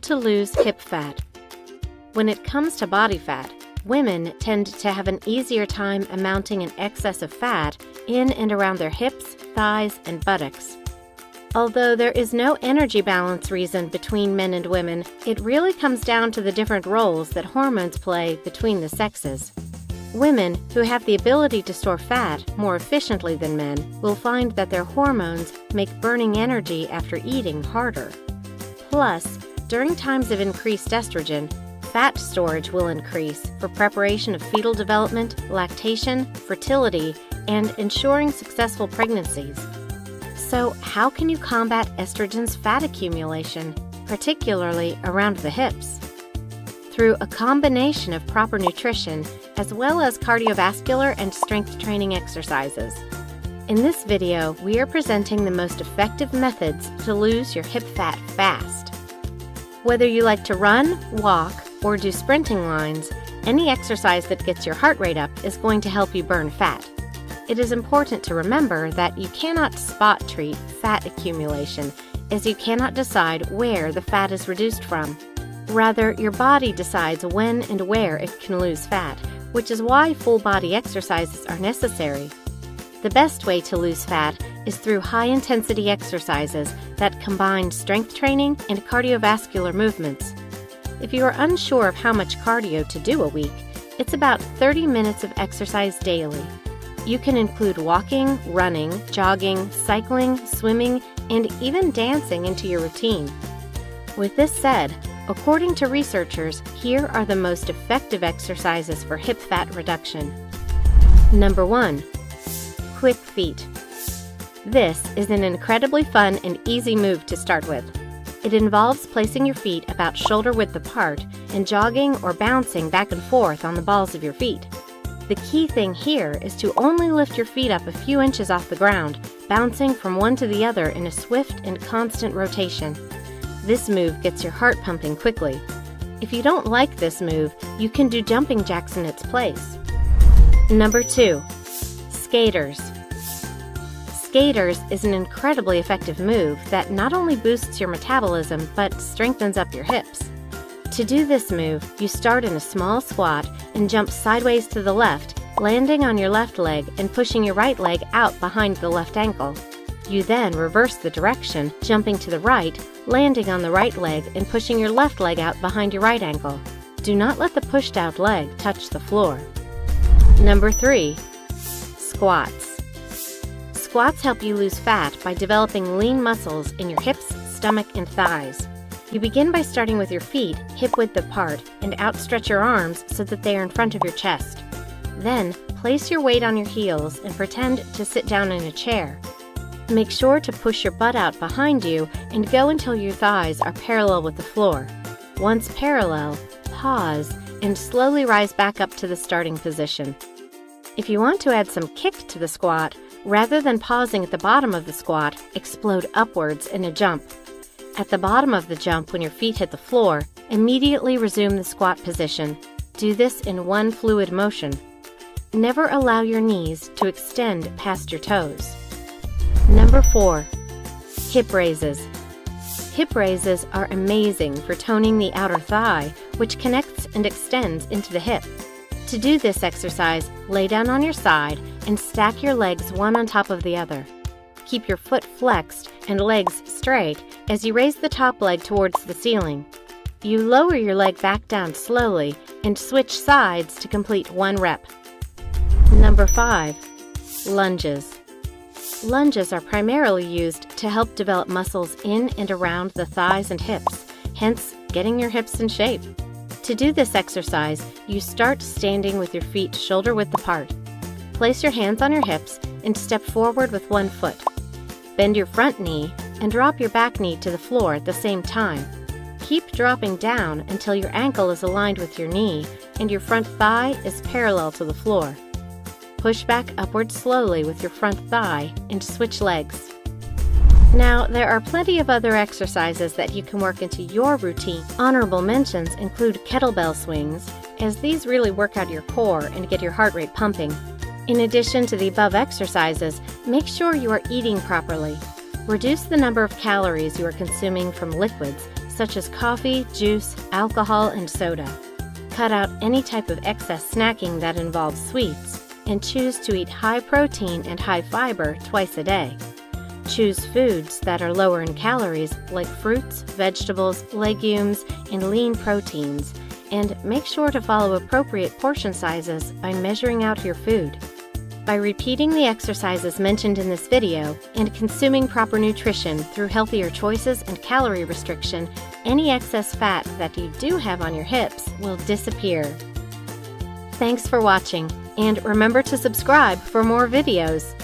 to lose hip fat. When it comes to body fat, women tend to have an easier time amounting an excess of fat in and around their hips, thighs, and buttocks. Although there is no energy balance reason between men and women, it really comes down to the different roles that hormones play between the sexes. Women who have the ability to store fat more efficiently than men will find that their hormones make burning energy after eating harder. Plus, during times of increased estrogen, fat storage will increase for preparation of fetal development, lactation, fertility, and ensuring successful pregnancies. So, how can you combat estrogen's fat accumulation, particularly around the hips? Through a combination of proper nutrition as well as cardiovascular and strength training exercises. In this video, we are presenting the most effective methods to lose your hip fat fast. Whether you like to run, walk, or do sprinting lines, any exercise that gets your heart rate up is going to help you burn fat. It is important to remember that you cannot spot treat fat accumulation, as you cannot decide where the fat is reduced from. Rather, your body decides when and where it can lose fat, which is why full body exercises are necessary. The best way to lose fat is through high-intensity exercises that combine strength training and cardiovascular movements. If you are unsure of how much cardio to do a week, it's about 30 minutes of exercise daily. You can include walking, running, jogging, cycling, swimming, and even dancing into your routine. With this said, according to researchers, here are the most effective exercises for hip fat reduction. Number 1. Quick feet. This is an incredibly fun and easy move to start with. It involves placing your feet about shoulder width apart and jogging or bouncing back and forth on the balls of your feet. The key thing here is to only lift your feet up a few inches off the ground, bouncing from one to the other in a swift and constant rotation. This move gets your heart pumping quickly. If you don't like this move, you can do jumping jacks in its place. Number 2. Skaters. Skaters is an incredibly effective move that not only boosts your metabolism but strengthens up your hips. To do this move, you start in a small squat and jump sideways to the left, landing on your left leg and pushing your right leg out behind the left ankle. You then reverse the direction, jumping to the right, landing on the right leg and pushing your left leg out behind your right ankle. Do not let the pushed out leg touch the floor. Number 3. Squats. Squats help you lose fat by developing lean muscles in your hips, stomach, and thighs. You begin by starting with your feet hip width apart and outstretch your arms so that they are in front of your chest. Then, place your weight on your heels and pretend to sit down in a chair. Make sure to push your butt out behind you and go until your thighs are parallel with the floor. Once parallel, pause and slowly rise back up to the starting position. If you want to add some kick to the squat, rather than pausing at the bottom of the squat, explode upwards in a jump. At the bottom of the jump, when your feet hit the floor, immediately resume the squat position. Do this in one fluid motion. Never allow your knees to extend past your toes. Number 4. Hip raises. Hip raises are amazing for toning the outer thigh, which connects and extends into the hip. To do this exercise, lay down on your side and stack your legs one on top of the other. Keep your foot flexed and legs straight as you raise the top leg towards the ceiling. You lower your leg back down slowly and switch sides to complete one rep. Number 5. Lunges. Lunges are primarily used to help develop muscles in and around the thighs and hips, hence getting your hips in shape. To do this exercise, you start standing with your feet shoulder width apart. Place your hands on your hips and step forward with one foot. Bend your front knee and drop your back knee to the floor at the same time. Keep dropping down until your ankle is aligned with your knee and your front thigh is parallel to the floor. Push back upward slowly with your front thigh and switch legs. Now, there are plenty of other exercises that you can work into your routine. Honorable mentions include kettlebell swings, as these really work out your core and get your heart rate pumping. In addition to the above exercises, make sure you are eating properly. Reduce the number of calories you are consuming from liquids, such as coffee, juice, alcohol, and soda. Cut out any type of excess snacking that involves sweets, and choose to eat high protein and high fiber twice a day. Choose foods that are lower in calories like fruits, vegetables, legumes, and lean proteins, and make sure to follow appropriate portion sizes by measuring out your food. By repeating the exercises mentioned in this video and consuming proper nutrition through healthier choices and calorie restriction, any excess fat that you do have on your hips will disappear. Thanks for watching, and remember to subscribe for more videos.